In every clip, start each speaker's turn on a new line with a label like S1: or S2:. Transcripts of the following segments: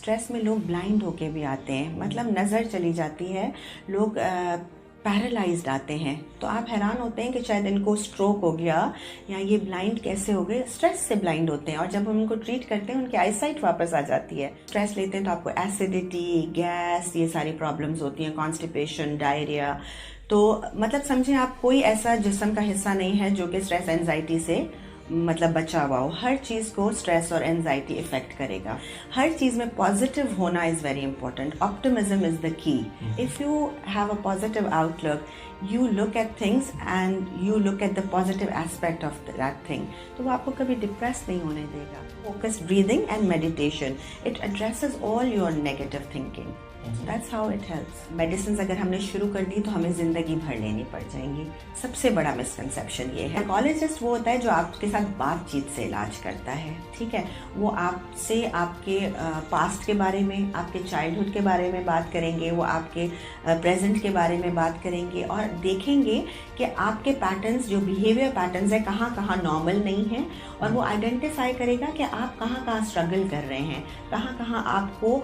S1: Stress में लोग blind होके भी आते हैं, मतलब नज़र चली जाती है, लोग पैरालाइज्ड आते हैं। तो आप हैरान होते हैं कि शायद इनको स्ट्रोक हो गया या ये ब्लाइंड कैसे हो गए, स्ट्रेस से ब्लाइंड होते हैं। और जब हम उनको ट्रीट करते हैं उनकी आईसाइट वापस आ जाती है। स्ट्रेस लेते हैं तो आपको एसिडिटी, गैस, ये सारी प्रॉब्लम्स होती हैं, कॉन्स्टिपेशन, डायरिया। तो मतलब समझें आप कोई ऐसा जिस्म का हिस्सा नहीं है जो कि स्ट्रेस एंजाइटी से मतलब बचा हुआ हो। हर चीज़ को स्ट्रेस और एंजाइटी इफेक्ट करेगा। हर चीज़ में पॉजिटिव होना is very important. Optimism is the key. If you have a positive outlook, you look at things and you look at the positive aspect of that thing, तो वो आपको कभी depress नहीं होने देगा। Focus breathing and meditation, it addresses all your negative thinking. That's how it helps. Medicine अगर हमने शुरू कर दी तो हमें ज़िंदगी भर लेनी पड़ जाएंगी। सबसे बड़ा मिसकंसेप्शन ये है। साइकोलॉजिस्ट वो होता है जो आपके साथ बातचीत से इलाज करता है, ठीक है। वो आपसे आपके पास्ट के बारे में, आपके चाइल्डहुड के बारे में बात करेंगे, वो आपके प्रेजेंट के बारे में बात करेंगे और देखेंगे कि आपके पैटर्न्स, जो बिहेवियर पैटर्न्स है, कहाँ कहाँ नॉर्मल नहीं है। और वो आइडेंटिफाई करेगा कि आप कहाँ कहाँ स्ट्रगल कर रहे हैं, कहाँ कहाँ आपको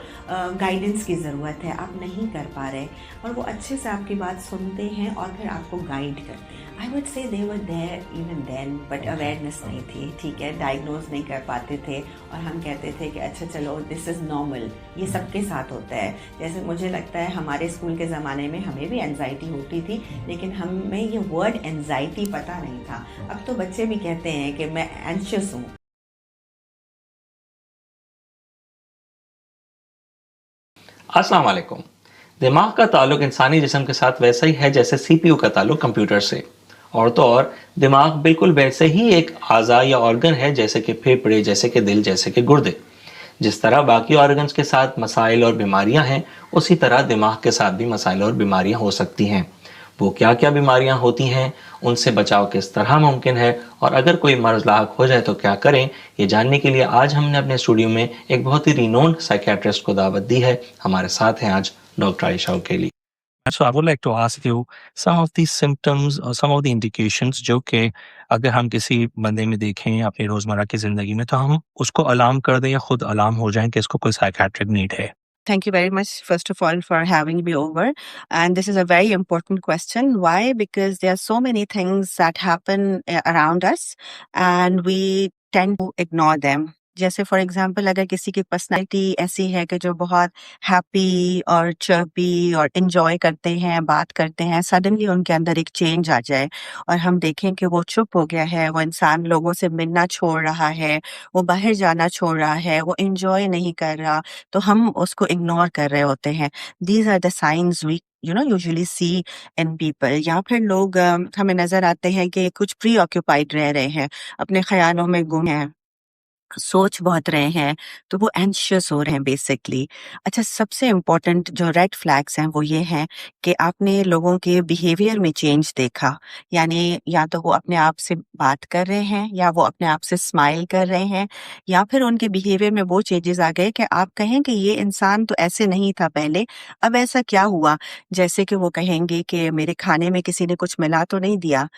S1: गाइडेंस की ज़रूरत है, आप नहीं कर पा रहे। और वो अच्छे से आपकी बात सुनते हैं और फिर आपको गाइड करते हैं। I would say they were there even then, but awareness नहीं थी, ठीक है। डायग्नोज नहीं कर पाते थे और हम कहते थे कि अच्छा चलो दिस इज़ नॉर्मल, ये सबके साथ होता है। जैसे मुझे लगता है हमारे स्कूल के ज़माने में हमें भी एंजाइटी होती थी, लेकिन हमें ये वर्ड एंजाइटी पता नहीं था। अब तो बच्चे भी कहते हैं कि मैं एंशियस हूँ।
S2: अस्सलाम वालेकुम। दिमाग का ताल्लुक इंसानी जिस्म के साथ वैसा ही है जैसे सीपीयू का ताल्लुक कंप्यूटर से। और तो और दिमाग बिल्कुल वैसे ही एक आज़ा या ऑर्गन है जैसे कि फेफड़े, जैसे कि दिल, जैसे कि गुर्दे। जिस तरह बाकी ऑर्गन्स के साथ मसाइल और बीमारियां हैं, उसी तरह दिमाग के साथ भी मसाइल और बीमारियां हो सकती हैं। वो क्या क्या बीमारियां होती हैं, उनसे बचाव किस तरह मुमकिन है और अगर कोई मर्ज लाक हो जाए तो क्या करें, ये जानने के लिए आज हमने अपने स्टूडियो में एक बहुत ही रिनोन्ड साइकियाट्रिस्ट को दावत दी है। हमारे साथ हैं आज doctor Ayesha Ukeli. So I would like to ask you some of the symptoms or some of the indications जो कि अगर हम किसी बंदे में देखें अपनी रोजमर्रा की जिंदगी में तो हम उसको अलार्म कर दें या खुद अलार्म हो जाएं कि इसको कोई साइकियाट्रिक नीड है।
S3: Thank you very much, first of all, for having me over. And this is a very important question. Why? Because there are so many things that happen around us, and we tend to ignore them. जैसे for example अगर किसी की personality ऐसी है कि जो बहुत happy और चर्पी और इंजॉय करते हैं, बात करते हैं, सडनली उनके अंदर एक चेंज आ जाए और हम देखें कि वो चुप हो गया है, वो इंसान लोगों से मिलना छोड़ रहा है, वो बाहर जाना छोड़ रहा है, वो इंजॉय नहीं कर रहा, तो हम उसको इग्नोर कर रहे होते हैं। These are the science we usually see in people. या फिर लोग हमें नजर आते हैं कि कुछ प्री ऑक्यूपाइड रह रहे हैं, अपने ख्यालों में गुम हैं, सोच बहुत रहे हैं, तो वो एंशियस हो रहे हैं बेसिकली। अच्छा, सबसे इम्पोर्टेंट जो रेड फ्लैग्स हैं वो ये हैं कि आपने लोगों के बिहेवियर में चेंज देखा। यानी या तो वो अपने आप से बात कर रहे हैं, या वो अपने आप से स्माइल कर रहे हैं, या फिर उनके बिहेवियर में वो चेंजेस आ गए कि आप कहें कि ये इंसान तो ऐसे नहीं था पहले, अब ऐसा क्या हुआ। जैसे कि वो कहेंगे कि मेरे खाने में किसी ने कुछ मिला तो नहीं दिया,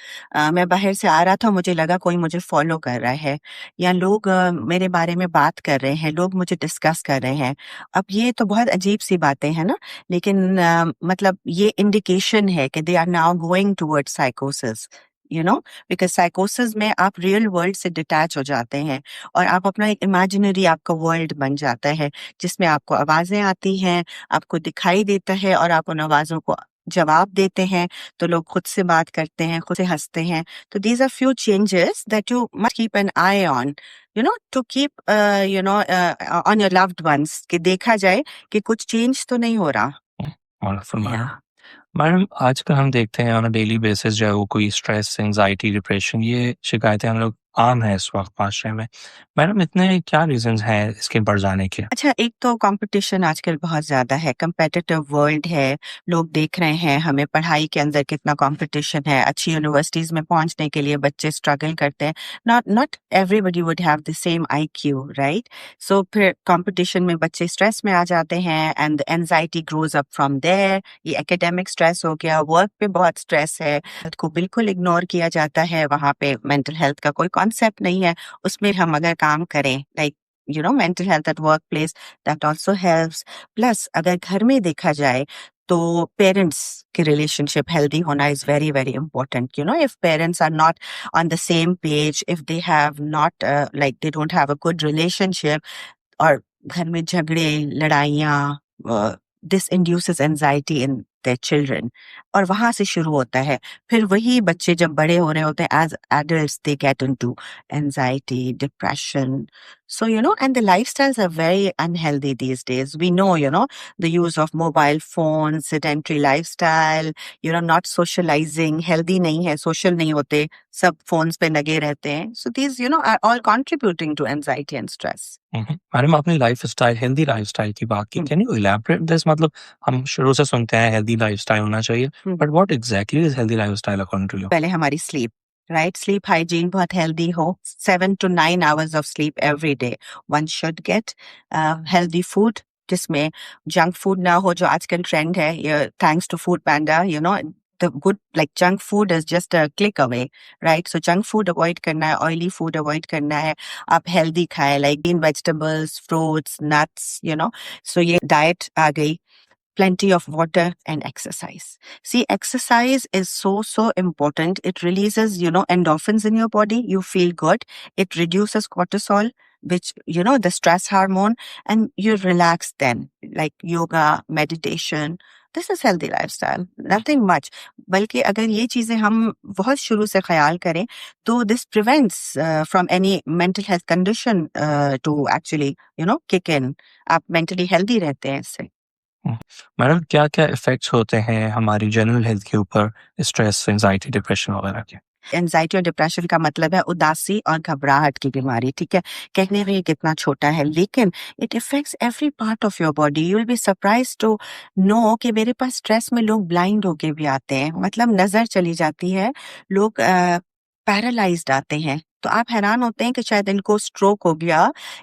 S3: मैं बाहर से आ रहा था, मुझे लगा कोई मुझे फॉलो कर रहा है, या लोग मेरे बारे में बात कर रहे हैं, लोग मुझे डिस्कस कर रहे हैं। अब ये तो बहुत अजीब सी बातें हैं ना, लेकिन मतलब ये इंडिकेशन है कि they are now going towards साइकोसिस, because साइकोसिस में आप रियल वर्ल्ड से डिटैच हो जाते हैं और आप अपना एक इमेजिनरी आपका वर्ल्ड बन जाता है, जिसमें आपको आवाजें आती हैं, आपको दिखाई देता है और आप उन आवाजों को जवाब देते हैं, तो लोग खुद से बात करते हैं, खुद से हंसते हैं। तो these are few changes that you must keep an eye on, to keep, on your loved ones, कि देखा जाए कि कुछ चेंज तो नहीं हो रहा।
S2: Wonderful, madam. मैडम, आजकल हम देखते हैं ऑन अ डेली बेसिस जो है वो कोई स्ट्रेस, एंजाइटी, डिप्रेशन, ये शिकायतें हम लोग आम है इस वक्त माशरे में। मैडम, इतने क्या रीजंस हैं इसके बढ़ जाने के?
S3: अच्छा, एक तो कंपटीशन आजकल बहुत ज्यादा है, कंपेटिटिव वर्ल्ड है, लोग देख रहे हैं हमें पढ़ाई के अंदर कितना कंपटीशन है, अच्छी यूनिवर्सिटीज में पहुंचने के लिए बच्चे स्ट्रगल करते हैं। Not everybody would have the same IQ, right? So फिर कंपटीशन में बच्चे स्ट्रेस में आ जाते हैं and anxiety grows up from there. ये एकेडमिक स्ट्रेस हो गया, वर्क पे बहुत स्ट्रेस है, हेल्थ को बिल्कुल इग्नोर किया जाता है, वहां पे मेंटल हेल्थ का कोई कॉन्सेप्ट नहीं है। उसमें हम अगर काम करें, like mental health at workplace, that also helps. Plus, अगर घर में देखा जाए तो parents के relationship healthy होना is very very important. If parents are not on the same page, if they have not they don't have a good relationship, और घर में झगड़े लड़ाइयाँ, this induces anxiety in their children, और वहां से शुरू होता है. फिर वही बच्चे जब बड़े हो रहे होते हैं, as adults they get into anxiety, depression. So, and the lifestyles are very unhealthy these days. We know, the use of mobile phones, sedentary lifestyle, not socializing, healthy नहीं है, social नहीं होते, सब phones पे लगे रहते हैं. So these, are all contributing to anxiety and stress.
S2: Madam आपने लाइफस्टाइल हेल्दी लाइफस्टाइल की बात की, कैन यू इलैबोरेट दिस? मतलब हम शुरू से सुनते हैं हेल्दी लाइफस्टाइल होना चाहिए, but what exactly is healthy lifestyle according to you?
S3: पहले हमारी स्लीप, राइट? स्लीप हाइजीन बहुत हेल्दी हो, 7 to 9 hours of sleep every day one should get. Healthy food, जिसमें जंक फूड ना हो, जो आजकल ट्रेंड है, thanks to Foodpanda, the good, like junk food is just a click away, right? So junk food avoid करना है, oily food avoid करना है, आप healthy खाएं, like green vegetables, fruits, nuts, so ये diet आ गई. Plenty of water and exercise. See, exercise is so important. It releases, endorphins in your body. You feel good. It reduces cortisol, which, the stress hormone, and you relax then, like yoga, meditation. This is healthy lifestyle. Nothing much. बल्कि अगर ये चीजें हम बहुत शुरू से ख्याल करें, तो this prevents from any mental health condition to actually, kick in. आप mentally healthy रहते हैं इससे.
S2: मैडम क्या क्या इफेक्ट्स होते हैं हमारी जनरल हेल्थ के ऊपर स्ट्रेस, एंजाइटी, डिप्रेशन वगैरह के?
S3: एंजाइटी और डिप्रेशन का मतलब है उदासी और घबराहट की बीमारी, ठीक है? कहने में ये कितना छोटा है, लेकिन it affects every part of your body. You will be surprise to know कि मेरे पास स्ट्रेस में लोग ब्लाइंड होके भी आते हैं, मतलब नजर चली जाती है, लोग पैरालाइज्ड आते हैं. तो आप हैरान होते हैं कि शायद इनको स्ट्रोक हो गया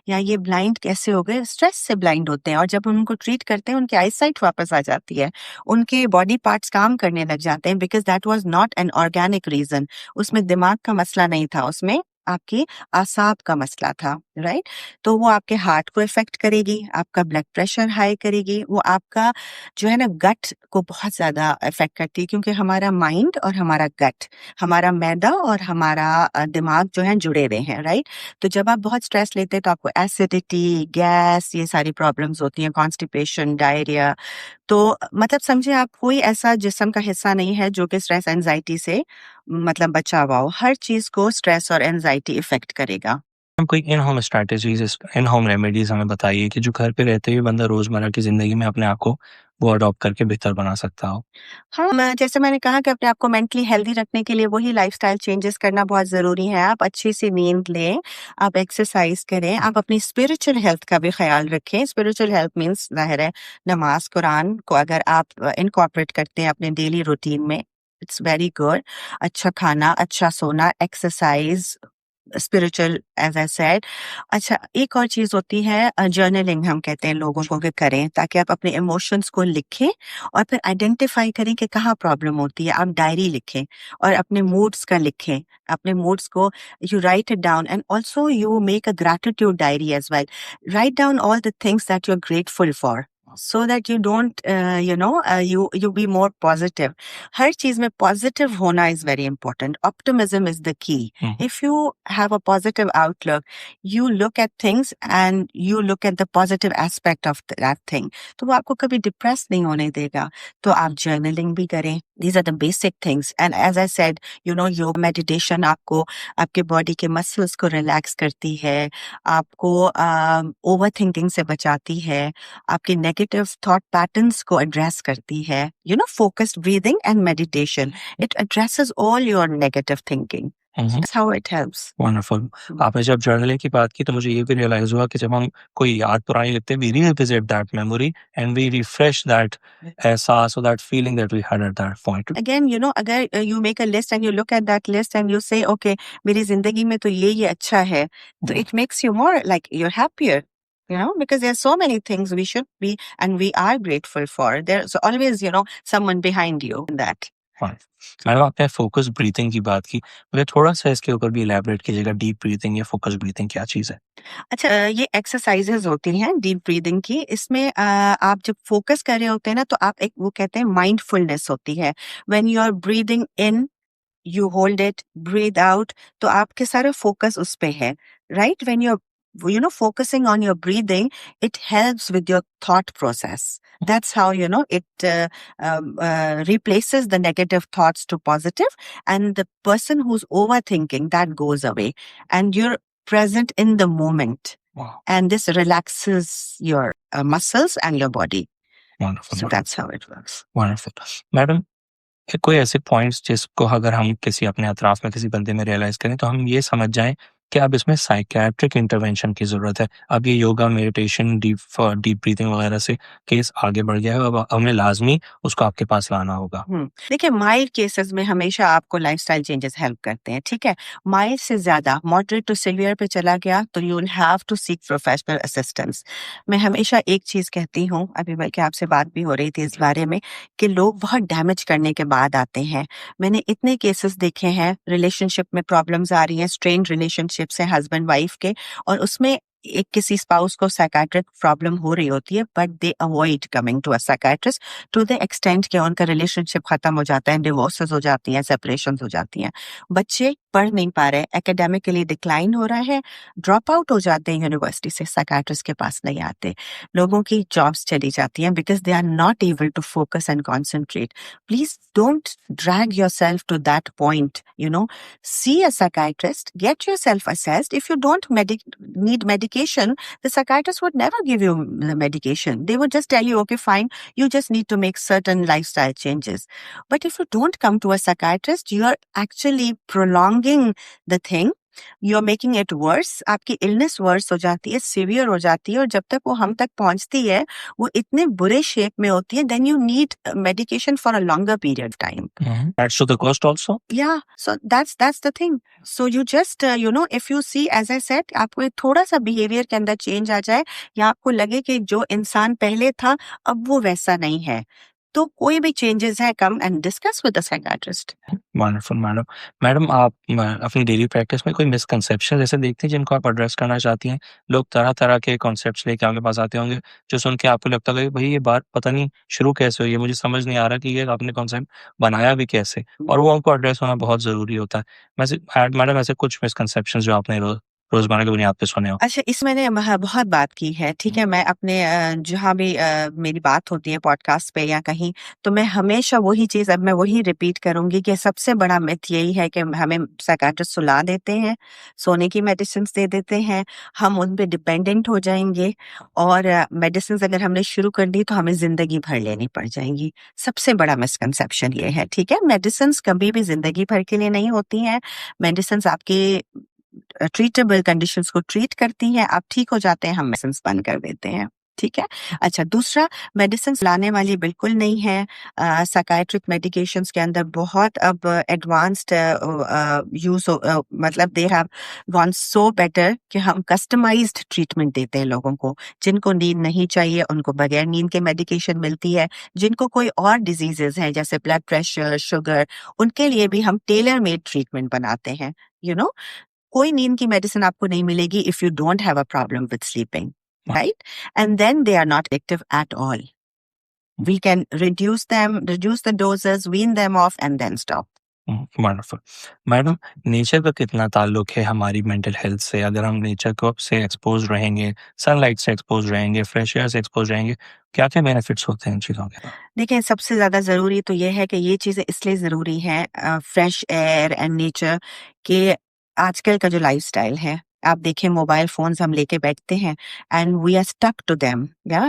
S3: या ये ब्लाइंड कैसे हो गए. स्ट्रेस से ब्लाइंड होते हैं, और जब उनको ट्रीट करते हैं उनकी आईसाइट वापस आ जाती है, उनके बॉडी पार्ट्स काम करने लग जाते हैं, because that was not an organic reason. उसमें दिमाग का मसला नहीं था, उसमें आपके आसाब का मसला था, राइट? तो वो आपके हार्ट को इफेक्ट करेगी, आपका ब्लड प्रेशर हाई करेगी, वो आपका जो है ना गट को बहुत ज्यादा इफेक्ट करती है, क्योंकि हमारा माइंड और हमारा गट, हमारा मैदा और हमारा दिमाग जो है जुड़े हुए हैं, राइट? तो जब आप बहुत स्ट्रेस लेते हैं तो आपको एसिडिटी, गैस, ये सारी प्रॉब्लम्स होती हैं, कॉन्स्टिपेशन, डायरिया. तो मतलब समझे आप, कोई ऐसा जिस्म का हिस्सा नहीं है जो कि स्ट्रेस एंजाइटी से मतलब बचा हुआ हो. हर चीज को स्ट्रेस और एंजाइटी इफेक्ट करेगा.
S2: हम कोई इन होम स्ट्रेटजीज, इन होम रेमेडीज हमें बताइए कि जो घर पे रहते हुए बंदा रोजमर्रा की जिंदगी में अपने आप को वो अडॉप्ट करके बेहतर बना सकता हो.
S3: हाँ, जैसे मैंने कहा कि अपने आप को मेंटली हेल्दी रखने के लिए वही लाइफस्टाइल चेंजेस करना बहुत जरूरी है. आप अच्छी सी नींद लें, आप एक्सरसाइज करें, आप अपनी स्पिरिचुअल हेल्थ का भी ख्याल रखें. स्पिरिचुअल हेल्थ मीन्स जाहिर है नमाज, कुरान को अगर आप इनकॉर्पोरेट करते हैं अपने डेली रूटीन में, इट्स वेरी गुड. अच्छा खाना, अच्छा सोना, exercise, spiritual, as I said. अच्छा, एक और चीज होती है जर्नलिंग, हम कहते हैं लोगों को कि करें, ताकि आप अपने इमोशंस को लिखें और फिर आइडेंटिफाई करें कि कहाँ प्रॉब्लम होती है. आप डायरी लिखें और अपने मूड्स का लिखें, अपने मूड्स को you write it down, and also you make a gratitude diary as well. Write down all the things that you are grateful for, so that you don't you be more positive. हर चीज में positive होना is very important. Optimism is the key. If you have a positive outlook, you look at things and you look at the positive aspect of that thing, तो वो आपको कभी depressed नहीं होने देगा. तो आप journaling भी करें. These are the basic things. And as I said, yoga, meditation आपको आपके body के muscles को relax करती है, आपको overthinking से बचाती है, आपके negative thought patterns को address करती है. Focused breathing and meditation, it addresses all your negative thinking. That's how it helps.
S2: Wonderful. आपने जब जर्नलिंग की बात की तो मुझे ये भी रियलाइज हुआ कि जब हम कोई याद पुरानी लिखते हैं, we revisit that memory and we refresh that एहसास or that feeling that we had at that point.
S3: Again, अगर you make a list and you look at that list and you say, okay, मेरी जिंदगी में तो ये अच्छा है, तो it makes you more like you're happier. Because there are so many things we should be and we are grateful for. There's always, someone behind you in that.
S2: Madam आपने focus breathing की बात की, मुझे थोड़ा सा इसके ऊपर भी इलैबोरेट कीजिएगा, डीप ब्रीथिंग या फोकस ब्रीथिंग क्या चीज़ है?
S3: अच्छा, ये एक्सरसाइजेज होती हैं डीप ब्रीदिंग की। इसमें आप जब फोकस कर रहे होते हैं ना, तो आप एक वो कहते हैं माइंडफुलनेस होती है। When you are breathing in, you hold it, breathe out, तो आपके सारा फोकस उस पे है, right? When you know focusing on your breathing, it helps with your thought process. That's how it replaces the negative thoughts to positive, and the person who's overthinking, that goes away, and you're present in the moment,
S2: Wow,
S3: and this relaxes your muscles and your body.
S2: wonderful,
S3: So
S2: wonderful,
S3: that's how it works.
S2: wonderful. Madam कोई ऐसे points जिसको अगर हम किसी अपने अतराफ में किसी बंदे में रियलाइज़ करें तो हम ये समझ जाएँ कि अब इसमें साइकियाट्रिक इंटरवेंशन की ज़रूरत है। अब ये योगा, मेडिटेशन, डीप ब्रीथिंग वगैरह से केस आगे बढ़ गया है, अब हमें लाज़मी उसको आपके पास लाना होगा।
S3: देखिए, माइल्ड केसेस में हमेशा आपको लाइफस्टाइल चेंजेस हेल्प करते हैं, ठीक है? माइल्ड से ज्यादा मॉडरेट टू सीवियर पे चला गया तो you will have to seek professional assistance. मैं हमेशा एक चीज कहती हूँ, अभी बल्कि आपसे बात भी हो रही थी इस बारे में, कि लोग बहुत डैमेज करने के बाद आते हैं। मैंने इतने केसेस देखे हैं, रिलेशनशिप में प्रॉब्लम्स आ रही हैं, स्ट्रेन्ड रिलेशनशिप्स हैं हस्बैंड वाइफ के, और उसमें एक किसी स्पाउस को साइकाट्रिक प्रॉब्लम हो रही होती है, but they avoid coming to a psychiatrist to the extent कि उनका रिलेशनशिप खत्म हो जाता है, डिवोर्सेस हो जाती हैं, सेपरेशन हो जाती हैं। बच्चे पढ़ नहीं पा रहे, एकेडमिकली डिक्लाइन हो रहा है, ड्रॉप आउट हो जाते हैं यूनिवर्सिटी से, साइकाट्रिस्ट के पास नहीं आते। लोगों की जॉब्स चली जाती हैं because they are not able to focus and concentrate. Please don't drag yourself to that point, see a psychiatrist, get yourself assessed. If you don't need medication, the psychiatrist would never give you the medication. They would just tell you, okay, fine, you just need to make certain lifestyle changes. But if you don't come to a psychiatrist, you are actually prolonging the thing. You're making it worse. आपकी illness worse हो जाती है, severe हो जाती है, और जब तक वो हम तक पहुंचती है, वो इतने बुरे शेप में होती है, then you need medication for a longer period of time.
S2: Adds to the cost also?
S3: Yeah, so that's the thing. So you just if you see, as I said, आपको एक थोड़ा सा बिहेवियर के अंदर change आ जाए, या आपको लगे कि जो इंसान पहले था अब वो वैसा नहीं है, तो कोई भी चेंजेस है, come and discuss with the psychiatrist.
S2: Wonderful madam. Madam आप अपनी डेली प्रैक्टिस में कोई मिसकंसेप्शन ऐसे देखते हैं जिनको आप एड्रेस करना चाहती हैं? लोग तरह-तरह के कॉन्सेप्ट्स लेके आपके पास आते होंगे, जो सुन के आपको लगता होगा कि भई ये बात पता नहीं शुरू कैसे हुई है, मुझे समझ नहीं आ रहा कि ये आपने कॉन्सेप्ट बनाया भी कैसे? और वो उनको एड्रेस होना बहुत ज़रूरी होता है। वैसे मैडम ऐसे कुछ मिसकंसेप्शंस जो आपने रोज़मर्रा की बुनियाद पे सुने हो?
S3: अच्छा, इस मैंने बहुत बात की है, ठीक है? मैं अपने जहाँ भी मेरी बात होती है पॉडकास्ट पे या कहीं, तो मैं हमेशा वही चीज़, अब मैं वही रिपीट करूँगी कि सबसे बड़ा मिथ यही है कि हमें साइकियाट्रिस्ट सुला देते हैं, सोने की मेडिसिन्स दे देते हैं, हम उन पे डिपेंडेंट हो जाएँगे, और मेडिसिन्स अगर हमने शुरू कर दी तो हमें ज़िंदगी भर लेनी पड़ जाएँगी। सबसे बड़ा मिसकंसेप्शन ये है, ठीक है? मेडिसिन्स कभी भी ज़िंदगी भर के लिए नहीं होती हैं। मेडिसिन्स आपके ट्रीटेबल कंडीशंस को ट्रीट करती हैं, आप ठीक हो जाते हैं, हम मेडिसिन बंद कर देते हैं, ठीक है? अच्छा, दूसरा, मेडिसिन लाने वाली बिल्कुल नहीं है। साइकाइट्रिक मेडिकेशंस के अंदर बहुत अब एडवांस्ड यूज, मतलब they have gone so better कि हम कस्टमाइज्ड ट्रीटमेंट देते हैं लोगों को। जिनको नींद नहीं चाहिए उनको बगैर नींद के मेडिकेशन मिलती है, जिनको कोई और डिजीजेस हैं जैसे ब्लड प्रेशर, शुगर, उनके लिए भी हम टेलर मेड ट्रीटमेंट बनाते हैं। कोई नींद की मेडिसिन आपको नहीं मिलेगी if you don't have a problem with sleeping, right? And then they are not effective at all. We can reduce the doses, wean them off, and then stop.
S2: Wonderful. Madam nature का कितना ताल्लुक है हमारी mental health से? अगर हम nature को से एक्सपोज रहेंगे, सनलाइट से एक्सपोज रहेंगे, फ्रेश एयर से एक्सपोज रहेंगे, क्या-क्या बेनिफिट्स होते हैं इन चीज़ों के?
S3: देखिए, सबसे ज़्यादा ज़रूरी तो ये है कि ये चीज़ें इसलिए ज़रूरी हैं, फ्रेश एयर एंड नेचर, कि आजकल का जो लाइफ़स्टाइल है, आप देखिए मोबाइल फ़ोन्स हम लेके बैठते हैं and we are stuck to them, या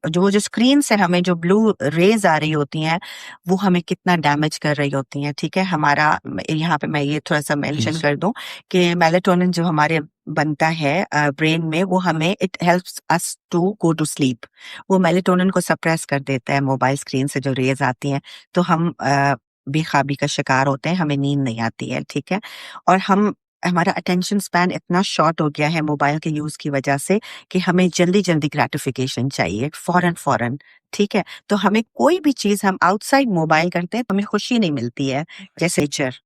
S3: जो स्क्रीन से हमें जो ब्लू रेज़ आ रही होती हैं, वो हमें कितना डैमेज कर रही होती हैं, ठीक है? हमारा यहाँ पे मैं ये थोड़ा-सा मेंशन कर दूँ कि मेलाटोनिन जो हमारे बनता है ब्रेन में, वो हमें it helps us to go to sleep. वो मेलाटोनिन को सप्रेस कर देता है मोबाइल स्क्रीन से जो रेज़ आती हैं, तो हम बेख़ाबी का शिकार होते हैं, हमें नींद नहीं आती है, ठीक है? और हम हमारा अटेंशन स्पैन इतना शॉर्ट हो गया है मोबाइल के यूज की वजह से कि हमें जल्दी जल्दी ग्रेटिफिकेशन चाहिए, फौरन फौरन। ठीक है, तो हमें कोई भी चीज हम आउटसाइड मोबाइल करते हैं तो हमें खुशी नहीं मिलती है, जैसे नेचर।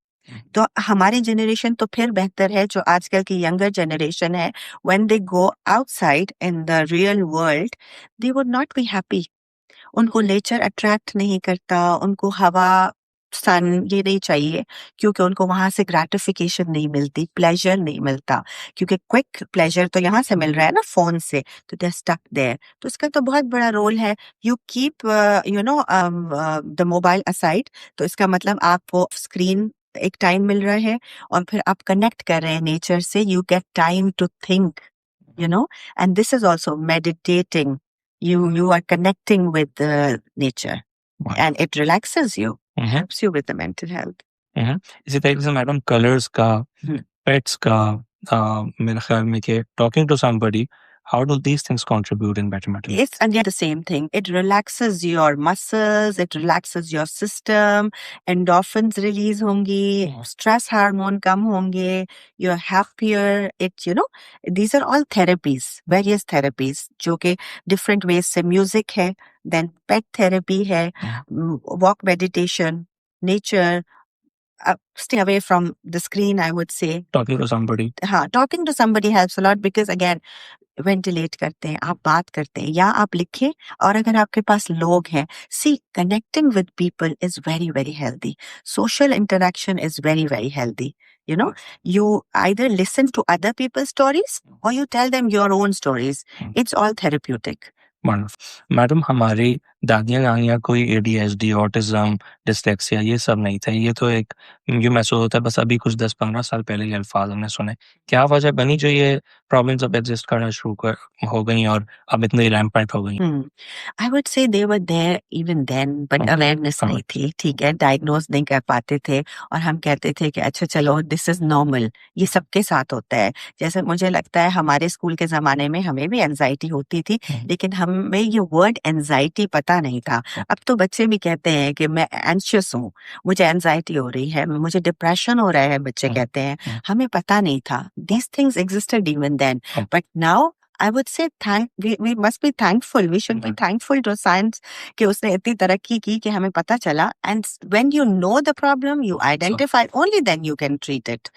S3: तो हमारी जनरेशन तो फिर बेहतर है, जो आजकल की यंगर जनरेशन है, when they go outside in the real world they would not be happy. उनको नेचर अट्रैक्ट नहीं करता, उनको हवा, सन ये नहीं चाहिए, क्योंकि उनको वहां से ग्रेटिफिकेशन नहीं मिलती, प्लेजर नहीं मिलता, क्योंकि क्विक प्लेजर तो यहाँ से मिल रहा है ना फोन से, तो दे स्टक देयर। तो इसका तो बहुत बड़ा रोल है। You keep the mobile aside, तो इसका मतलब आपको स्क्रीन एक टाइम मिल रहा है और फिर आप कनेक्ट कर रहे हैं नेचर से, you get time to think, and this is also meditating. You are connecting with nature,
S2: Wow.
S3: and it relaxes you,
S2: Mhm.
S3: helps you with the mental health.
S2: Mhm. इसी तरीके से मैडम कलर्स का,
S3: हम्म।
S2: Pets का, मेरे ख्याल में कि talking to somebody, how do these things contribute in better mental health?
S3: It's again the same thing. It relaxes your muscles, it relaxes your system, endorphins release होंगी, stress hormone कम होंगे, you're happier. These are all therapies, various therapies, जो कि different ways से music है, then pet therapy है, walk meditation, nature, stay away from the screen, I would say.
S2: Talking to somebody.
S3: हाँ, talking to somebody helps a lot because again, ventilate करते हैं, आप बात करते हैं या आप लिखें, और अगर आपके पास लोग हैं, see connecting with people is very very healthy, social interaction is very very healthy. You either listen to other people's stories or you tell them your own stories. It's all therapeutic.
S2: Madam, हमारी दादियाँ नानियाँ कोई ADHD, autism, dyslexia ये सब नहीं था। ये तो एक ये महसूस होता है बस अभी कुछ 10-15 साल पहले ये अल्फाज हमने सुने। क्या वजह बनी जो ये प्रॉब्लम्स अब एग्जिस्ट करना हो गई और अब इतनी रैम्पेंट हो गई?
S3: I would say they were there even then, but
S2: Okay.
S3: awareness नहीं थी। ठीक है, डायग्नोज नहीं कर पाते थे और हम कहते थे कि अच्छा चलो दिस इज नॉर्मल, ये सबके साथ होता है। जैसे मुझे लगता है हमारे स्कूल के जमाने में हमें भी एंजाइटी होती थी, लेकिन हमें ये वर्ड एंजाइटी पता नहीं था। अब तो बच्चे भी कहते हैं कि मैं एंशियस हूँ, मुझे एंजाइटी हो रही है, मुझे डिप्रेशन हो रहा है, बच्चे कहते हैं। हमें पता नहीं था। These things existed even then, but now I would say we must be thankful. We should be thankful to science कि उसने इतनी तरक्की की कि हमें पता चला। And when you know the problem, you identify, only then you can treat it.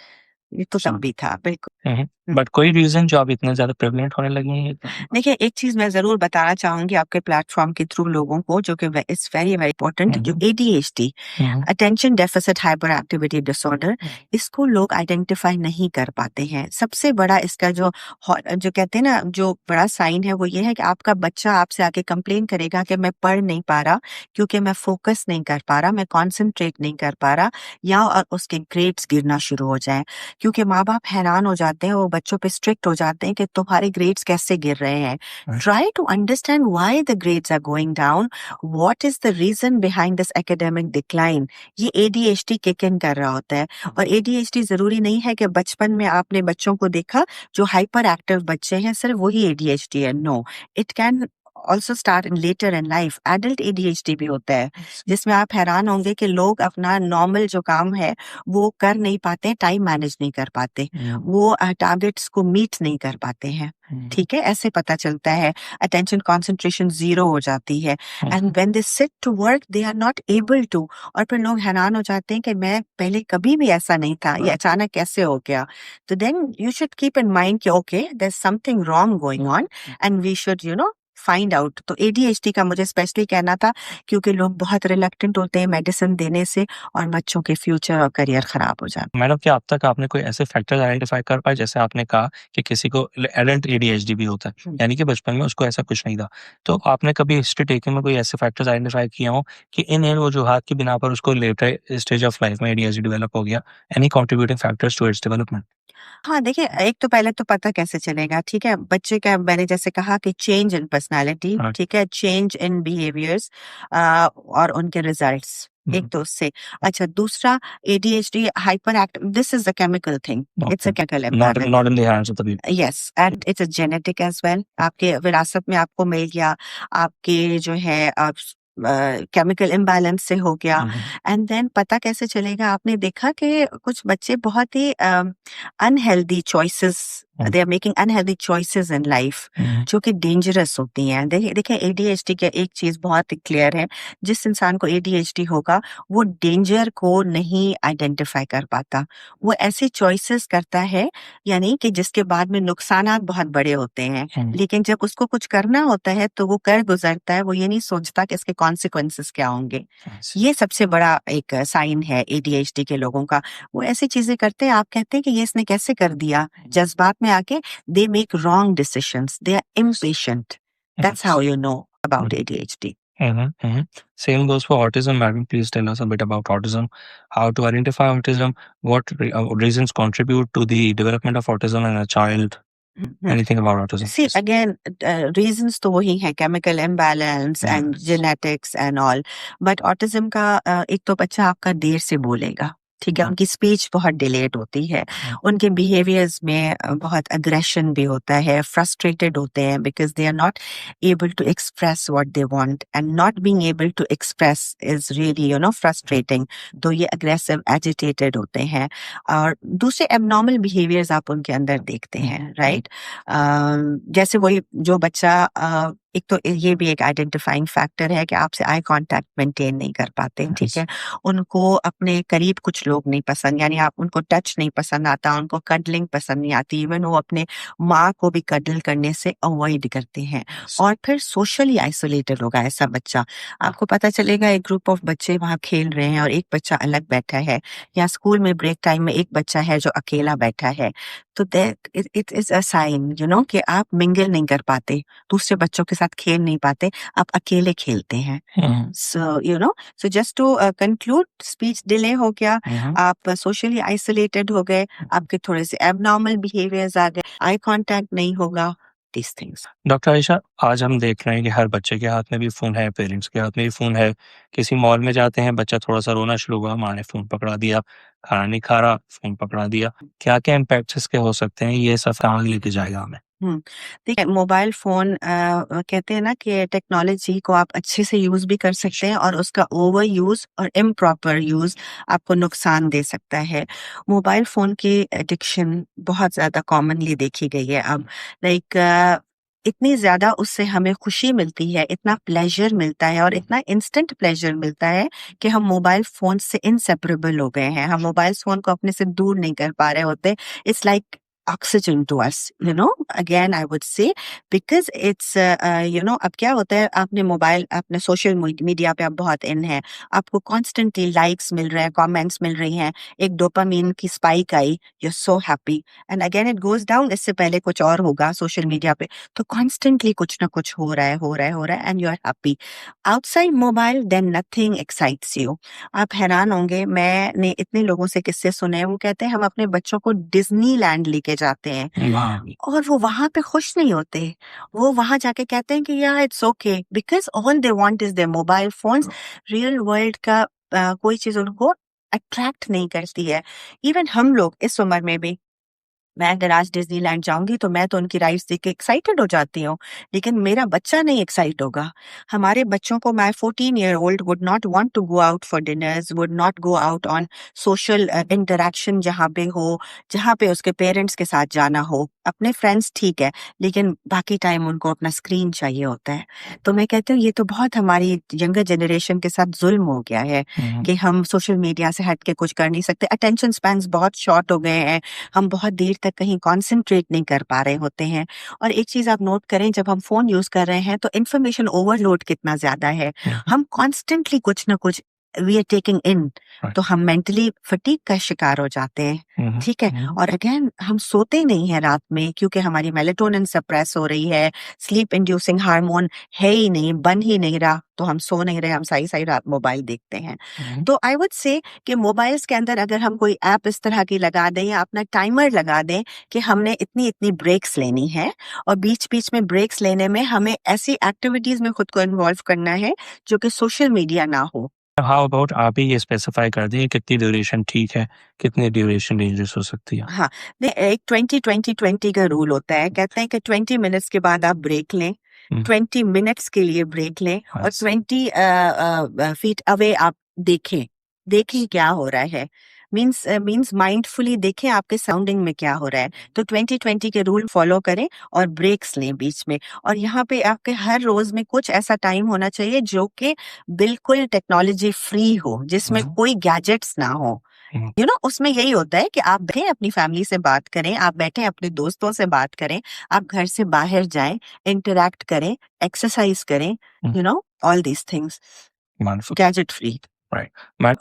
S3: ये तो तब भी था, बिल्कुल।
S2: बट कोई रीजन जो अब इतने ज्यादा प्रेवलेंट होने लगी है?
S3: देखिए, एक चीज मैं जरूर बताना चाहूंगी आपके प्लेटफॉर्म के थ्रू लोगों को, जो कि इट्स वेरी वेरी इंपॉर्टेंट, जो ADHD, attention deficit hyper activity disorder, इसको लोग आइडेंटिफाई नहीं कर पाते हैं। सबसे बड़ा इसका जो कहते हैं ना, जो बड़ा साइन है वो ये है कि आपका बच्चा आपसे आके कंप्लेन करेगा कि मैं पढ़ नहीं पा रहा, क्योंकि मैं फोकस नहीं कर पा रहा, मैं कॉन्सेंट्रेट नहीं कर पा रहा, या और उसके ग्रेड्स गिरना शुरू हो जाए, क्योंकि माँ बाप हैरान हो जाते हैं, वो बच्चों पे स्ट्रिक्ट हो जाते हैं कि तुम्हारे ग्रेड्स कैसे गिर रहे हैं। Try to understand why the grades are going down, what is the reason behind this academic decline. ये ADHD किक इन कर रहा होता है। और ADHD जरूरी नहीं है कि बचपन में आपने बच्चों को देखा जो हाइपर एक्टिव बच्चे हैं सिर्फ वही ADHD है। No, it can also start in later in life. Adult ADHD भी होता है, जिसमें आप हैरान होंगे कि लोग अपना नॉर्मल जो काम है वो कर नहीं पाते, टाइम मैनेज नहीं कर पाते, वो टारगेट्स को मीट नहीं कर पाते हैं। ठीक है, ऐसे पता चलता है। अटेंशन कॉन्सेंट्रेशन 0 हो जाती है, and when they sit to work they are not able to. और फिर लोग हैरान हो जाते हैं कि मैं पहले कभी भी ऐसा नहीं था, ये अचानक कैसे हो गया। तो then you should keep in mind कि okay, there is something wrong going on and we should find out. तो ADHD का मुझे स्पेशली कहना था, क्योंकि लोग बहुत रिलक्टेंट होते हैं मेडिसिन देने से, और बच्चों के फ्यूचर और करियर खराब हो जाता है।
S2: मैडम, क्या अब तक आपने कोई ऐसे फैक्टर्स आइडेंटिफाई कर पाए, जैसे आपने कहा कि किसी को एडल्ट ADHD भी होता है, यानी कि बचपन में उसको ऐसा कुछ नहीं था, तो आपने कभी हिस्ट्री टेकिंग में कोई ऐसे फैक्टर्स आइडेंटिफाई किए हो कि इन वजूहात की बिना पर उसको लेटर स्टेज ऑफ लाइफ में ADHD डेवलप हो गया? Any contributing factors to its development?
S3: हाँ, देखिए, एक तो पहले तो पता कैसे चलेगा, ठीक है, बच्चे का मैंने जैसे कहा कि चेंज इन पर्सनालिटी, ठीक है, चेंज इन बिहेवियर्स और उनके रिजल्ट्स, एक तो उससे। अच्छा, दूसरा ADHD hyper active, this is a chemical thing, it's a chemical
S2: not in the hands of the people.
S3: Yes, and it's a genetic as well. आपके विरासत में आपको मिल गया, आपके जो है केमिकल इम्बैलेंस से हो गया। एंड देन पता कैसे चलेगा? आपने देखा कि कुछ बच्चे बहुत ही unhealthy choices, they are making unhealthy choices in life जो कि डेंजरस होती हैं। देखिए एडीएचडी का एक चीज बहुत क्लियर है, जिस इंसान को एडीएचडी होगा वो डेंजर को नहीं आइडेंटिफाई कर पाता, वो ऐसी चॉइसेस करता है यानी कि जिसके बाद में नुकसानात बहुत बड़े होते हैं, लेकिन जब उसको कुछ करना होता है तो वो कर गुजरता है, वो ये नहीं सोचता कि इसके कॉन्सिक्वेंसेस क्या होंगे। ये सबसे बड़ा एक साइन है एडीएचडी के लोगों का। वो ऐसी चीजें करते हैं, आप कहते हैं कि ये इसने कैसे कर दिया, जज्बात में आके they make wrong decisions, they are impatient. That's how you know about ADHD.
S2: Same goes for autism. Madam, please tell us a bit about autism, how to identify autism, what reasons contribute to the development of autism in a child. Anything about autism?
S3: See, again, reasons तो वही है, chemical imbalance and genetics and all. But autism का एक तो बच्चा आपका देर से बोलेगा, ठीक है, उनकी स्पीच बहुत डिलेड होती है, उनके बिहेवियर्स में बहुत अग्रेशन भी होता है, फ्रस्ट्रेटेड होते हैं because they are not able to express what they want, and not being able to express is really frustrating. तो ये अग्रेसिव एजिटेटेड होते हैं, और दूसरे एबनॉर्मल बिहेवियर्स आप उनके अंदर देखते हैं, राइट? जैसे वही जो बच्चा एक तो ये भी एक आइडेंटिफाइंग फैक्टर है कि आपसे आई कांटेक्ट मेंटेन नहीं कर पाते, ठीक है, उनको अपने करीब कुछ लोग नहीं पसंद, यानी आप उनको टच नहीं पसंद आता, उनको कडलिंग पसंद नहीं आती, इवन वो अपने माँ को भी कडल करने से अवॉइड करते हैं, और फिर सोशली आइसोलेटेड होगा ऐसा बच्चा। आपको पता चलेगा एक ग्रुप ऑफ बच्चे वहाँ खेल रहे हैं और एक बच्चा अलग बैठा है, या स्कूल में ब्रेक टाइम में एक बच्चा है जो अकेला बैठा है, तो इट इज अ साइन कि आप मिंगल नहीं कर पाते, दूसरे बच्चों के साथ खेल नहीं पाते, आप अकेले खेलते हैं। So just to conclude, speech delay हो गया, आप सोशली आइसोलेटेड हो गए, आपके थोड़े से एबनॉर्मल बिहेवियर्स आ गए, आई कांटेक्ट नहीं होगा, these things.
S2: डॉक्टर आयशा, आज हम देख रहे हैं कि हर बच्चे के हाथ में भी फोन है, पेरेंट्स के हाथ में भी फोन है। किसी मॉल में जाते हैं, बच्चा थोड़ा सा रोना शुरू हुआ, माँ ने फोन पकड़ा दिया, खाना नहीं खा रहा, फोन पकड़ा दिया। क्या क्या इम्पैक्ट इसके हो सकते हैं? ये सब कहाँ लेके जाएगा हमें?
S3: देखिए, मोबाइल फोन कहते हैं ना कि टेक्नोलॉजी को आप अच्छे से यूज भी कर सकते हैं, और उसका ओवर यूज और इम्प्रॉपर यूज आपको नुकसान दे सकता है। मोबाइल फोन की एडिक्शन बहुत ज्यादा कॉमनली देखी गई है अब, लाइक इतनी ज्यादा उससे हमें खुशी मिलती है, इतना प्लेजर मिलता है, और इतना इंस्टेंट प्लेजर मिलता है कि हम मोबाइल फोन से इनसेपरेबल हो गए हैं, हम मोबाइल फोन को अपने से दूर नहीं कर पा रहे होते। It's like oxygen to us, again I would say, because it's अब क्या होता है, आपने मोबाइल, आपने सोशल मीडिया पे आप बहुत इन है, आपको कॉन्स्टेंटली लाइक्स मिल रहे हैं, कमेंट्स मिल रही हैं, एक डोपामिन की स्पाइक आई, you are so happy, and again it goes down, इससे पहले कुछ और होगा सोशल मीडिया पे, तो कॉन्स्टेंटली कुछ ना कुछ हो रहा है and you are happy. Outside mobile then nothing excites you. आप हैरान होंगे, मैंने इतने लोगों से किस्से सुने हैं, वो कहते हैं हम अपने बच्चों को डिज्नीलैंड लेके जाते हैं और वो वहां पे खुश नहीं होते, वो वहां जाके कहते हैं कि यार it's okay, because all they want is there mobile phones. Real world का कोई चीज उनको अट्रैक्ट नहीं करती है। इवन हम लोग इस उम्र में भी, मैं अगर आज डिज्नीलैंड जाऊंगी तो मैं तो उनकी राइड्स देख के एक्साइटेड हो जाती हूँ, लेकिन मेरा बच्चा नहीं एक्साइट होगा। हमारे बच्चों को, my 14-year-old would not want to go out for dinners, would not go out on social interaction, जहाँ पे उसके पेरेंट्स के साथ जाना हो, अपने फ्रेंड्स ठीक है, लेकिन बाकी टाइम उनको अपना स्क्रीन चाहिए होता है। तो मैं कहती हूँ ये तो बहुत हमारी यंगर जनरेशन के साथ जुल्म हो गया है कि हम सोशल मीडिया से हट के कुछ कर नहीं सकते। अटेंशन स्पैन्स बहुत शॉर्ट हो गए हैं, हम बहुत देर तक कहीं कॉन्सेंट्रेट नहीं कर पा रहे होते हैं। और एक चीज आप नोट करें, जब हम फोन यूज कर रहे हैं तो इन्फॉर्मेशन ओवरलोड कितना ज्यादा है, हम कॉन्स्टेंटली कुछ ना कुछ वी आर टेकिंग इन, तो हम मेंटली फटीग का शिकार हो जाते हैं, ठीक है। और अगेन हम सोते नहीं है रात में, क्योंकि हमारी मेलेटोनिन सप्रेस हो रही है, स्लीप इंड्यूसिंग हार्मोन है ही नहीं, बन ही नहीं रहा, तो हम सो नहीं रहे, हम सारी रात मोबाइल देखते हैं। तो आई वुड से कि मोबाइल्स के अंदर अगर हम कोई ऐप इस तरह की लगा दें या अपना टाइमर लगा दें कि हमने इतनी ब्रेक्स लेनी है, और बीच बीच में ब्रेक्स लेने में हमें ऐसी एक्टिविटीज में खुद को इन्वॉल्व करना है जो कि सोशल मीडिया ना हो।
S2: हाउ अबाउट आप ही ये स्पेसिफाई कर दें कितनी ड्यूरेशन ठीक है, कितनी ड्यूरेशन डेंजरस हो सकती है?
S3: हाँ, एक 20-20-20 का रूल होता है, कहते हैं कि 20 मिनट्स के बाद आप ब्रेक लें, 20 मिनट्स के लिए ब्रेक लें और
S2: अच्छा।
S3: 20 फीट अवे आप देखें देखें क्या हो रहा है। मीन्स माइंडफुली देखें आपके सराउंडिंग में क्या हो रहा है। तो 20-20 के रूल फॉलो करें और ब्रेक्स लें बीच में। और यहाँ पे आपके हर रोज में कुछ ऐसा टाइम होना चाहिए जो कि बिल्कुल टेक्नोलॉजी फ्री हो, जिसमें कोई गैजेट्स ना हो। उसमें यही होता है कि आप बैठे अपनी फैमिली से बात करें, आप बैठे अपने दोस्तों से बात करें, आप घर से बाहर जाएं, इंटरैक्ट करें, एक्सरसाइज करें, all these things
S2: wonderful.
S3: Gadget free.
S2: Right. मैं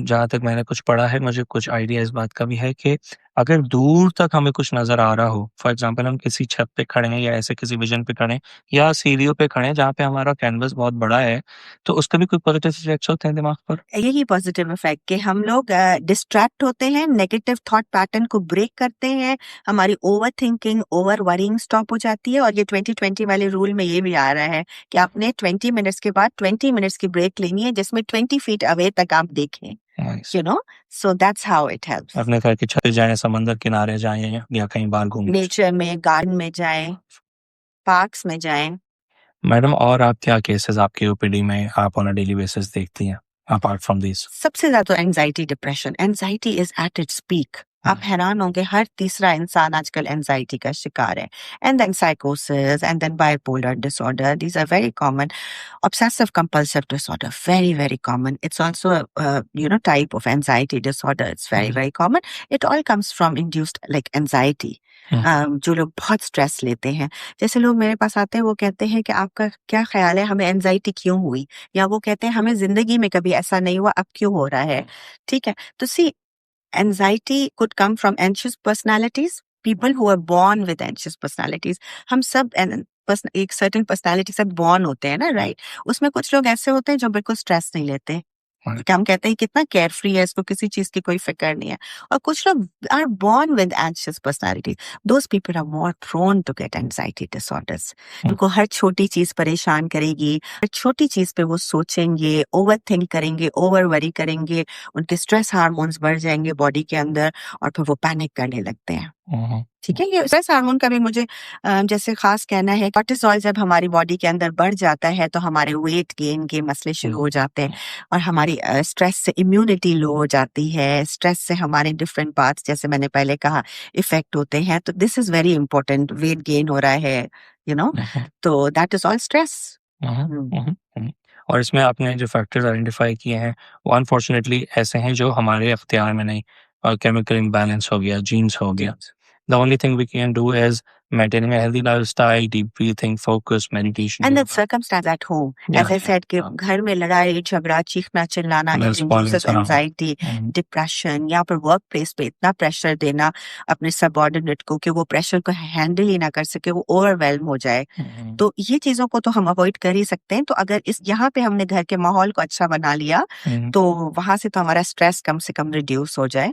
S2: जहाँ तक मैंने कुछ पढ़ा है, मुझे कुछ आइडिया इस बात का भी है कि अगर दूर तक हमें कुछ नज़र आ रहा हो, फॉर एग्ज़ाम्पल हम किसी छत पे खड़े हैं या ऐसे किसी विज़न पे खड़े हैं या सीढ़ियों पे खड़े हैं जहाँ पे हमारा कैनवास बहुत बड़ा है, तो उसके भी कोई पॉजिटिव इफ़ेक्ट्स होते हैं दिमाग पर?
S3: यही पॉजिटिव इफेक्ट कि हम लोग डिस्ट्रैक्ट होते हैं, नेगेटिव थॉट पैटर्न को ब्रेक करते हैं, हमारी over thinking, over worrying stop हो जाती है। और ये 20-20 वाले रूल में ये भी आ रहा है कि आपने 20 मिनट्स के बाद 20 मिनट्स की ब्रेक लेनी है, जिसमें 20 फीट अवे तक आप देखें।
S2: Nice.
S3: So that's how it helps.
S2: अपने घर की छत पे जाएँ, समंदर किनारे जाएँ या कहीं बाहर घूमने।
S3: नेचर में, गार्डन में जाएं, पार्क्स में जाएं।
S2: मैडम, और आप क्या केसेस आपकी ओपीडी में आप ऑन अ डेली बेसिस देखती हैं अपार्ट फ्रॉम दिस?
S3: सबसे ज्यादा anxiety, depression. Anxiety is at its peak. आप हैरान होंगे, हर तीसरा इंसान आजकल एंजाइटी का शिकार है। एंड देन साइकोसिस, and then bipolar disorder, these are very common. Obsessive compulsive disorder, very, very common. It's also a type of anxiety disorder. It's very, very common. It all comes from induced like anxiety. जो लोग बहुत stress लेते हैं, जैसे लोग मेरे पास आते हैं, वो कहते हैं कि आपका क्या ख्याल है, हमें एंजाइटी क्यों हुई, या वो कहते हैं हमें जिंदगी में कभी ऐसा नहीं हुआ, अब क्यों हो रहा है। ठीक है, तो सी, anxiety could come from anxious personalities, people who are born with anxious personalities. हम सब एक सर्टेन पर्सनालिटी से बॉर्न होते हैं ना, राइट। उसमें कुछ लोग ऐसे होते हैं जो बिल्कुल स्ट्रेस नहीं लेते, कि हम कहते हैं कितना केयर फ्री है, इसको किसी चीज की कोई फिक्र नहीं है। और कुछ लोग are born with anxious personality, those people are more prone to get anxiety disorders. उनको हर छोटी चीज परेशान करेगी, हर छोटी चीज पे वो सोचेंगे, ओवर थिंक करेंगे, ओवर वरी करेंगे, उनके स्ट्रेस हार्मोन्स बढ़ जाएंगे बॉडी के अंदर, और फिर वो पैनिक करने लगते हैं। ठीक है, ये स्ट्रेस हार्मोन का भी मुझे जैसे खास कहना है, कॉर्टिसोल जब हमारी बॉडी के अंदर बढ़ जाता है तो हमारे वेट गेन के मसले शुरू हो जाते हैं, और हमारी स्ट्रेस से इम्यूनिटी लो हो जाती है, स्ट्रेस से हमारे डिफरेंट पार्ट्स, जैसे मैंने पहले कहा, इफेक्ट होते हैं। तो this is very important, weight gain हो रहा है, तो दैट इज ऑल स्ट्रेस।
S2: और इसमें आपने जो फैक्टर्स आइडेंटिफाई किए हैं, वो अनफॉर्चुनेटली ऐसे हैं जो हमारे अख्तियार में नहीं, और केमिकल इम्बैलेंस हो गया, जीन्स हो गया। The only thing we can do is maintaining a healthy lifestyle, deep breathing, focus, meditation.
S3: And the circumstance at home, as I said, कि घर में लड़ाई झगड़ा, चीखना चिल्लाना, it induces anxiety, depression, या फिर वर्क प्लेस पे इतना प्रेशर देना अपने सबऑर्डिनेट को कि वो प्रेशर को हैंडल ही ना कर सके, वो ओवरवेल्म हो जाए। तो ये चीजों को तो हम अवॉइड कर ही सकते हैं। तो अगर यहाँ पे हमने घर के माहौल को अच्छा बना लिया, तो वहां से तो हमारा स्ट्रेस कम से कम रिड्यूस हो जाए,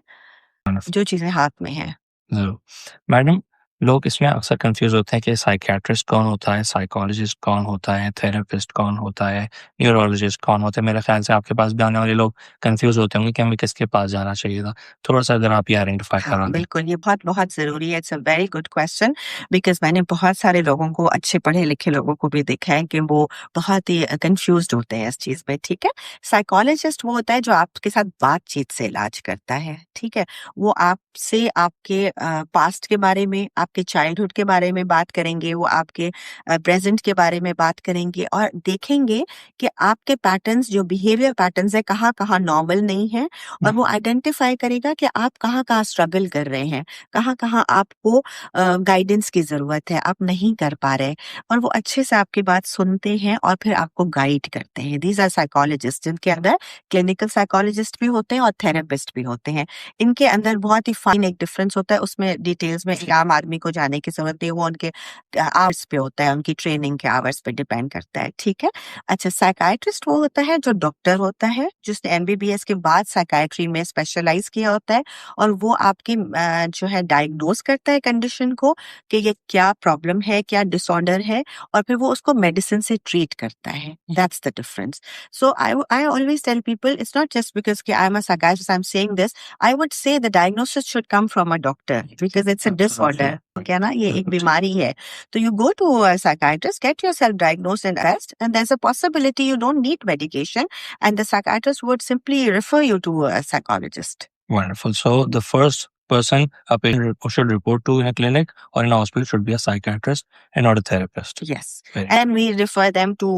S3: जो चीजें हाथ में है।
S2: मैडम, लोग इसमें अक्सर कंफ्यूज होते हैं कि साइकियाट्रिस्ट कौन होता है, साइकोलॉजिस्ट कौन होता है, थेरेपिस्ट कौन होता है, न्यूरोलॉजिस्ट कौन होता है। मेरे ख्याल से आपके पास भी आने वाले लोग कंफ्यूज होते होंगे कि हमें किसके पास जाना चाहिए था। थोड़ा सा अगर आप ये आइडेंटिफाई करा दें।
S3: बिल्कुल, ये बहुत बहुत जरूरी है। It's a very good question, because मैंने बहुत सारे लोगों को, अच्छे पढ़े लिखे लोगों को भी देखा है कि वो बहुत ही कंफ्यूज होते हैं इस चीज में। ठीक है, साइकोलॉजिस्ट वो होता है जो आपके साथ बातचीत से इलाज करता है। ठीक है, वो आपसे आपके पास्ट के बारे में, आपके चाइल्डहुड के बारे में बात करेंगे, वो आपके प्रेजेंट के बारे में बात करेंगे, और देखेंगे कि आपके पैटर्न्स, जो बिहेवियर पैटर्न्स है, कहाँ कहाँ नॉर्मल नहीं है, और वो आइडेंटिफाई करेगा कि आप कहाँ कहाँ स्ट्रगल कर रहे हैं, कहाँ कहाँ आपको गाइडेंस की जरूरत है, आप नहीं कर पा रहे, और वो अच्छे से आपकी बात सुनते हैं और फिर आपको गाइड करते हैं। दीज आर साइकोलॉजिस्ट, जिनके अंदर क्लिनिकल साइकोलॉजिस्ट भी होते हैं और थेरेपिस्ट भी होते हैं। इनके अंदर बहुत ही फाइन एक डिफरेंस होता है, उसमें डिटेल्स में आम आदमी को जाने की जरूरत नहीं, वो उनके आवर्स पे होता है, उनकी ट्रेनिंग के आवर्स पे डिपेंड करता है। ठीक है, अच्छा, साइकाइट्रिस्ट वो होता है जो डॉक्टर होता है, जिसने एमबीबीएस के बाद साइकाइट्री में स्पेशलाइज किया होता है, और वो आपकी जो है डायग्नोज करता है कंडीशन को कि ये क्या प्रॉब्लम है, क्या डिसऑर्डर है, और फिर वो उसको मेडिसिन से ट्रीट करता है। That's the difference. So I always tell people, it's not just because कि I am a psychiatrist I am saying this, I would say the diagnosis should come from a doctor because it's a disorder. Okay, ना ये एक बीमारी है. So you go to a psychiatrist, get yourself diagnosed and assessed, and there's a possibility you don't need medication, and the psychiatrist would simply refer you to a psychologist.
S2: Wonderful. So the first person a patient should report to in a clinic or in a hospital should be a psychiatrist and not a therapist.
S3: Yes.
S2: Very
S3: And we refer them to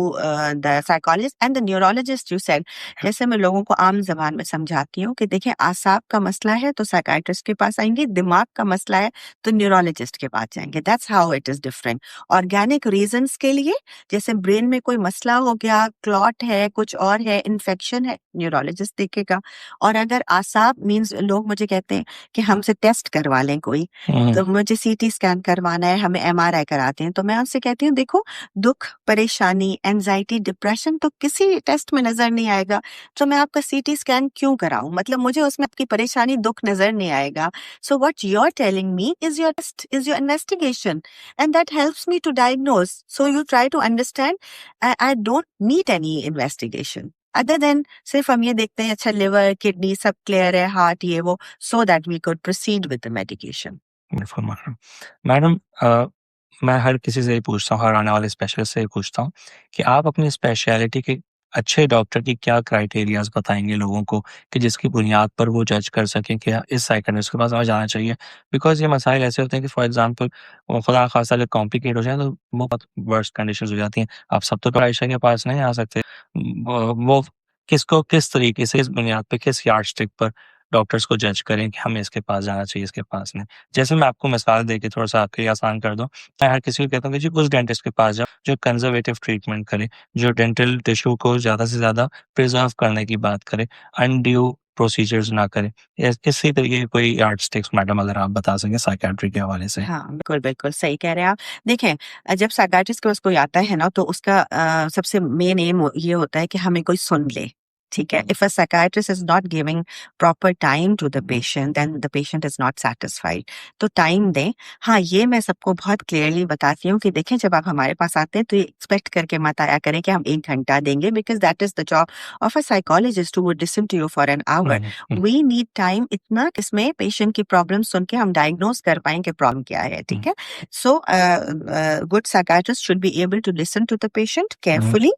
S3: the psychologist and the neurologist. You said, जैसे मैं लोगों को आम जबान में समझाती हूँ कि देखिए आसाब का मसला है तो साइकाइट्रिस्ट के पास आएंगे, दिमाग का मसला है तो न्यूरोलॉजिस्ट के पास जाएंगे. That's how it is different. Organic reasons के लिए जैसे ब्रेन में कोई मसला हो गया, क्लॉट है, कुछ और है, इन्फेक्शन है, न्यूरोलॉजिस्ट देखेगा. और अगर आसाब मीन्स लोग मुझे कहते हैं कि हमसे टेस्ट करवा लें कोई, तो मुझे सीटी स्कैन करवाना है, हमें एमआरआई कराते हैं, तो मैं उनसे कहती हूँ देखो दुख, परेशानी, एंजाइटी, डिप्रेशन तो किसी टेस्ट में नजर नहीं आएगा, तो मैं आपका सीटी स्कैन क्यों कराऊं? मतलब मुझे उसमें आपकी परेशानी, दुख नजर नहीं आएगा. So what you are telling me is your test, is your investigation, and that helps me to diagnose. So you try to understand I don't need any investigation other than सिर्फ हम ये देखते हैं अच्छा लिवर, किडनी सब clear है, heart ये वो, so that we could proceed with the medication.
S2: Madam, मैं हर किसी से ही पूछता हूँ, हर आने वाले स्पेशलिस्ट से ही पूछता हूँ कि आप अपनी स्पेशलिटी के अच्छे डॉक्टर की क्या क्राइटेरियाज बताएंगे लोगों को कि जिसकी बुनियाद पर वो जज कर सकें कि इस साइकियाट्रिस्ट के पास हमें जाना चाहिए. बिकॉज ये मसाइल ऐसे होते हैं कि फॉर एग्जांपल खुदा खासा अगर कॉम्प्लिकेट हो जाए तो वो बहुत वर्स कंडीशन हो जाती हैं. आप सब तो आयशा के पास नहीं आ सकते. वो किसको किस तरीके से, इस बुनियाद पर, किस यार्डस्टिक पर डॉक्टर्स को जज करें कि हमें इसके पास जाना चाहिए, इसके पास नहीं. जैसे मैं आपको मिसाल देके थोड़ा सा आपके लिए आसान कर दूं, मैं हर किसी को कहता हूँ कि जी उस डेंटिस्ट के पास जाओ जो कंजर्वेटिव ट्रीटमेंट करे, जो डेंटल टिश्यू को ज़्यादा से ज़्यादा प्रिजर्व करने की बात करे, अनड्यू प्रोसीजर्स ना करे. इसी तरीके की कोई यार्डस्टिक्स मैडम अगर आप बता सकें साइकियाट्री के हवाले से.
S3: हाँ, बिल्कुल बिल्कुल सही कह रहे हैं आप. देखें, जब साइकियाट्रिस्ट के पास कोई आता है ना तो उसका सबसे मेन एम ये होता है कि हमें कोई सुन ले. ठीक है. If a psychiatrist is not giving proper time to the patient, then the patient is not satisfied. तो टाइम दें. हाँ, ये मैं सबको बहुत क्लियरली बताती हूँ कि देखें जब आप हमारे पास आते हैं तो एक्सपेक्ट करके मत आया करें कि हम 1 घंटा देंगे, because that is the job of a psychologist who would listen to you for an hour. We need time इतना इसमें पेशेंट की प्रॉब्लम सुन के हम डायग्नोज कर पाएं कि प्रॉब्लम क्या है. ठीक है. So good psychiatrist should be able to listen to the patient carefully,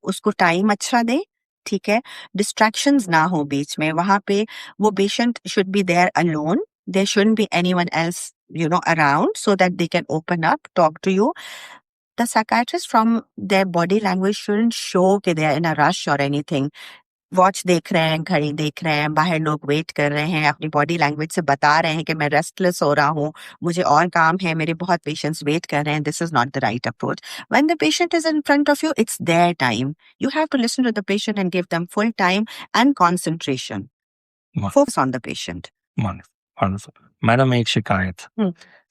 S3: उसको टाइम अच्छा दे. ठीक है. डिस्ट्रैक्शंस ना हो बीच में. वहां पे वो patient should be there alone. There shouldn't be anyone else around so that they can open up, talk to you. The psychiatrist from their body language shouldn't show कि they are in a rush or anything. Watch देख रहे हैं, घड़ी देख रहे हैं, बाहर लोग वेट कर रहे हैं, अपनी बॉडी लैंग्वेज से बता रहे हैं कि मैं रेस्टलेस हो रहा हूँ, मुझे और काम है, मेरे बहुत पेशेंट्स वेट कर रहे हैं. This is not the right approach. When the patient is in front of you, it's their time. You have to listen to the patient and give them full time and concentration. Focus on the patient.
S2: Madam, एक शिकायत,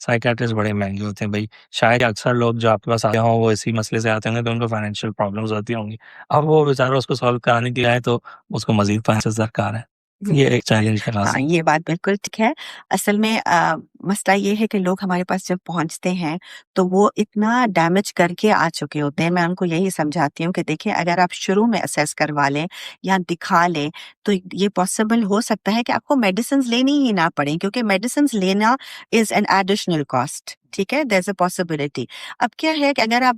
S2: psychiatrist बड़े महंगे होते हैं भाई. शायद अक्सर लोग जो आपके पास आते हों वो इसी मसले से आते होंगे तो उनको फाइनेंशियल प्रॉब्लम्स होती होंगी. अब वो बेचारा उसको सॉल्व कराने के लिए आए तो उसको मजीद फाइनेंस दरकार है. ये एक चैलेंज है.
S3: हाँ, ये बात बिल्कुल ठीक है. असल में मसला ये है कि लोग हमारे पास जब पहुंचते हैं तो वो इतना डैमेज करके आ चुके होते हैं. मैं उनको यही समझाती हूँ कि देखिए अगर आप शुरू में असेस करवा लें या दिखा लें तो ये पॉसिबल हो सकता है कि आपको मेडिसिन लेनी ही ना पड़े, क्योंकि मेडिसिन लेना इज एन एडिशनल कॉस्ट. ठीक है. There is a possibility. अब क्या है कि अगर आप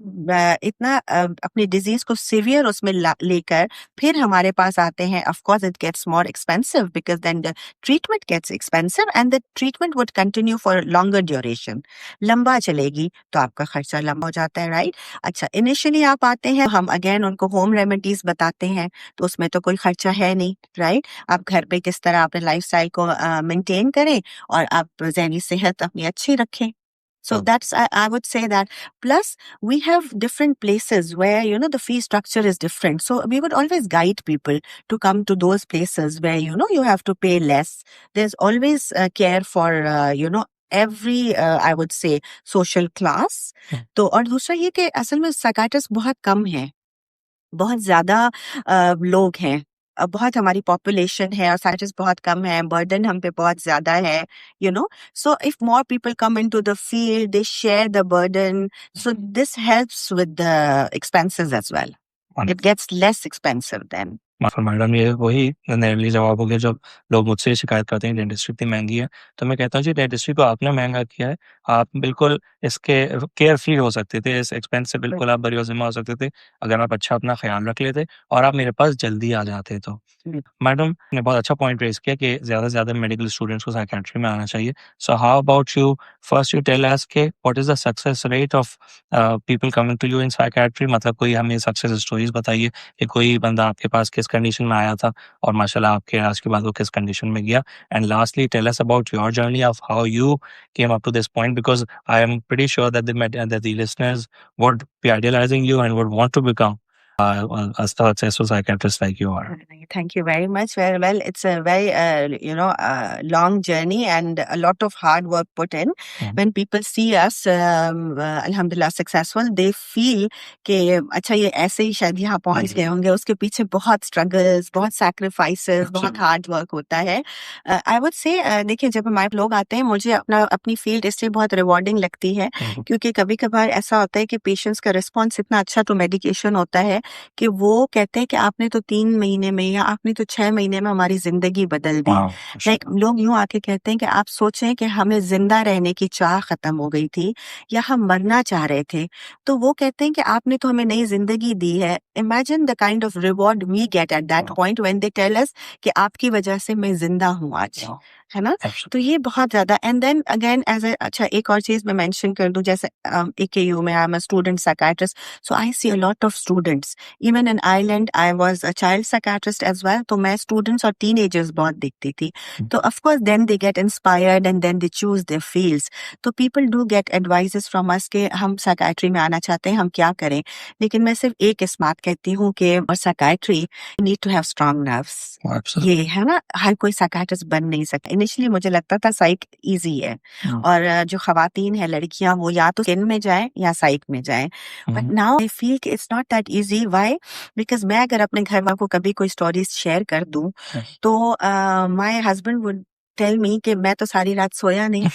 S3: इतना अपनी डिजीज को सीवियर उसमें लेकर फिर हमारे पास आते हैं, of course it gets more expensive because then the treatment gets expensive and the treatment would continue for longer duration. लंबा चलेगी तो आपका खर्चा लंबा हो जाता है. राइट. अच्छा, इनिशियली आप आते हैं, हम अगेन उनको होम रेमेडीज बताते हैं तो उसमें तो कोई खर्चा है नहीं. राइट. आप घर पे किस तरह अपने लाइफस्टाइल को मेंटेन करें और आप ज़हनी सेहत अपनी अच्छी रखें. So that's, I would say that. Plus, we have different places where, the fee structure is different. So we would always guide people to come to those places where, you have to pay less. There's always care for, every, I would say, social class. तो और दूसरा ये कि असल में psychiatrist बहुत कम है, बहुत ज्यादा लोग हैं, बहुत हमारी पॉपुलेशन है और साइकियाट्रिस्ट बहुत कम है, बर्डन हम पे बहुत ज्यादा है, so if more people come into the field, they share the burden, so this helps with the expenses as well. It gets less expensive then.
S2: Madam ये वही नेरली जवाब हो गया जब लोग मुझसे शिकायत करते हैं डेंटिस्ट्री इतनी महंगी है, तो मैं कहता हूँ जी डेंटिस्ट्री को आपने महंगा किया है, आप बिल्कुल इसके केयर फ्री हो सकते थे, इस एक्सपेंस से बिल्कुल आप बरी-ज़िम्मा हो सकते थे, अगर आप अच्छा अपना ख़्याल रख लेते और आप मेरे पास जल्दी आ जाते तो। मैडम ने बहुत अच्छा पॉइंट रेज़ किया कि ज़्यादा से ज़्यादा मेडिकल स्टूडेंट्स को साइकियाट्री में आना चाहिए। So how about you, first you tell us कि what is the success rate of people coming to you in psychiatry, मतलब कोई हमें सक्सेस स्टोरीज़ बताइए कि कोई बंदा आपके पास किस कंडीशन में आया था और माशाल्लाह आपके इलाज के बाद वो किस कंडीशन में गया। And lastly tell us about your journey of how you came up to this point, because I am pretty sure that the listeners would be idealizing you and would want to become a successful psychiatrist like you are.
S3: Thank you very much. Very well. It's a very, long journey and a lot of hard work put in. When people see us, alhamdulillah, successful, they feel कि अच्छा ये ऐसे ही शायद यहाँ पहुँच गए होंगे, उसके पीछे बहुत struggles, बहुत sacrifices, बहुत hard work होता है. I would say, देखिए जब हमारे लोग आते हैं, मुझे अपनी फील्ड इसलिए बहुत रिवॉर्डिंग लगती है, क्योंकि कभी कभार ऐसा होता है कि पेशेंट्स का रिस्पॉन्स इतना अच्छा तो मेडिकेशन होता है कि वो कहते हैं कि आपने तो 3 महीने में या आपने तो 6 महीने में हमारी जिंदगी बदल दी. लाइक लोग यूं आके कहते हैं कि आप सोचें कि हमें जिंदा रहने की चाह खत्म हो गई थी या हम मरना चाह रहे थे, तो वो कहते हैं कि आपने तो हमें नई जिंदगी दी है. Imagine the kind of reward we get at that point when they tell us कि आपकी वजह से मैं जिंदा हूँ आज, है ना. तो ये बहुत ज्यादा. एंड देन अगेन अच्छा एक और चीज मैं मेंशन कर दूं, जैसे AKU में I am a student psychiatrist, so I see a lot of students. Even in Ireland I was a child psychiatrist as well, तो मैं स्टूडेंट्स और टीनेजर्स बहुत देखती थी. तो of course then they get inspired and then they choose their fields. तो people do get advices from us के हम साइकियाट्री में आना चाहते हैं, हम क्या करें. लेकिन मैं सिर्फ एक इस बात कहती हूँ कि psychiatry need to have strong nerves. ये है ना, हर कोई साइकियाट्रिस्ट बन नहीं सकता. इनिशियली मुझे लगता था साइक इजी है, और जो खवातीन है लड़कियां वो या तो स्किन में जाए या साइक में जाए. बट नाउ आई फील कि it's not that easy. Why? Because मैं अगर अपने घर वालों को कभी कोई स्टोरीज शेयर कर दूं तो my husband would tell me कि मैं तो सारी रात सोया नहीं.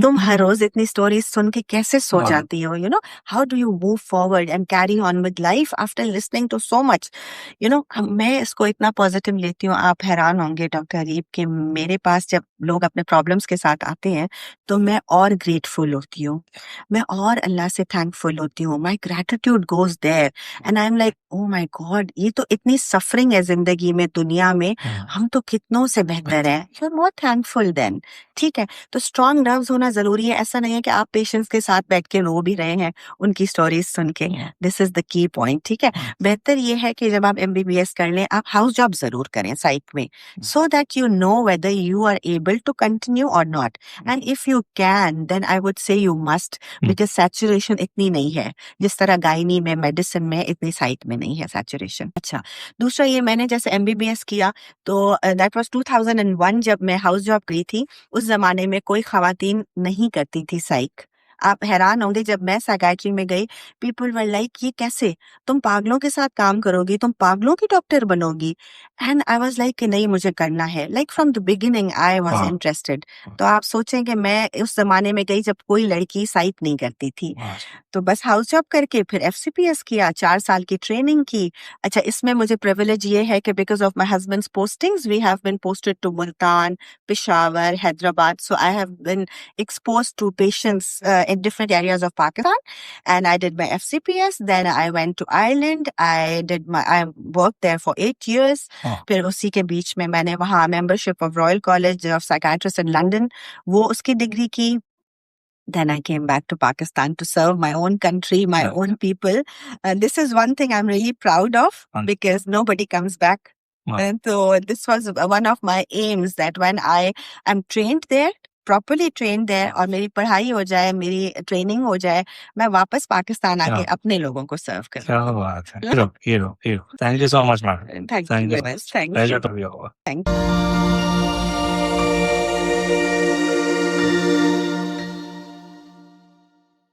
S3: तुम हर रोज इतनी स्टोरीज सुन के कैसे सो जाती हो? You know, how do you move forward and carry on with life after listening to so much? You know, मैं इसको इतना पॉजिटिव लेती हूँ, आप हैरान होंगे डॉक्टर अरीब कि मेरे पास जब लोग अपने प्रॉब्लम्स के साथ आते हैं तो मैं और ग्रेटफुल होती हूँ, मैं और अल्लाह से थैंकफुल होती हूँ. My gratitude goes there and I am like oh my God, ये तो इतनी सफरिंग है जिंदगी में, दुनिया में, हम तो कितनों से बेहतर है. You are more thankful then. ठीक है, तो स्ट्रॉन्ग नर्व्स होना जरूरी है. ऐसा नहीं है कि आप पेशेंट्स के साथ बैठ के रो भी रहे हैं उनकी स्टोरीज सुन के. This is the key point. ठीक है, बेहतर ये है कि जब आप MBBS कर लें, आप हाउस जॉब जरूर करें साइक में, so that you know whether you are able to continue और not. And if you can then I would say you must, because saturation इतनी नहीं है जिस तरह गायनी में, मेडिसिन में इतनी साइक में नहीं है सैचुरेशन. अच्छा, दूसरा ये, मैंने जैसे MBBS किया तो दैट वाज 2001 जब मैं हाउस जॉब की थी. उस जमाने में कोई खवातीन नहीं करती थी साइक. आप हैरान होंगे, जब मैं साइकियाट्री में गई, पीपल वर लाइक ये कैसे, तुम पागलों के साथ काम करोगी, तुम पागलों की डॉक्टर बनोगी. एंड आई वाज लाइक कि नहीं, मुझे करना है. Like from the beginning I was interested. तो आप सोचें कि मैं उस जमाने में गई जब कोई लड़की साइक नहीं करती थी. तो बस हाउस जॉब करके फिर FCPS किया, 4 साल की ट्रेनिंग की. अच्छा, इसमें मुझे प्रिविलेज ये है कि because of my husband's postings we have been posted to Multan, Peshawar, Hyderabad. So I have been exposed to patients in different areas of Pakistan, and I did my FCPS. Then I went to Ireland. I worked there for 8 years. फिर उसी के बीच में मैंने वहाँ membership of Royal College of Psychiatrists in London, वो उसकी degree की. Then I came back to Pakistan to serve my own country, my own people. This is one thing I'm really proud of because nobody comes back. And so this was one of my aims, that when I am trained there, properly trained there, और मेरी पढ़ाई हो जाए, मेरी training हो जाए, मैं वापस पाकिस्तान आके अपने लोगों को सर्व करूँ.
S2: क्या बात है. Hero. Thank you so much, ma'am.
S3: Thank you very much. Thank
S2: Pleasure
S3: you.
S2: to be over.
S3: Thank you.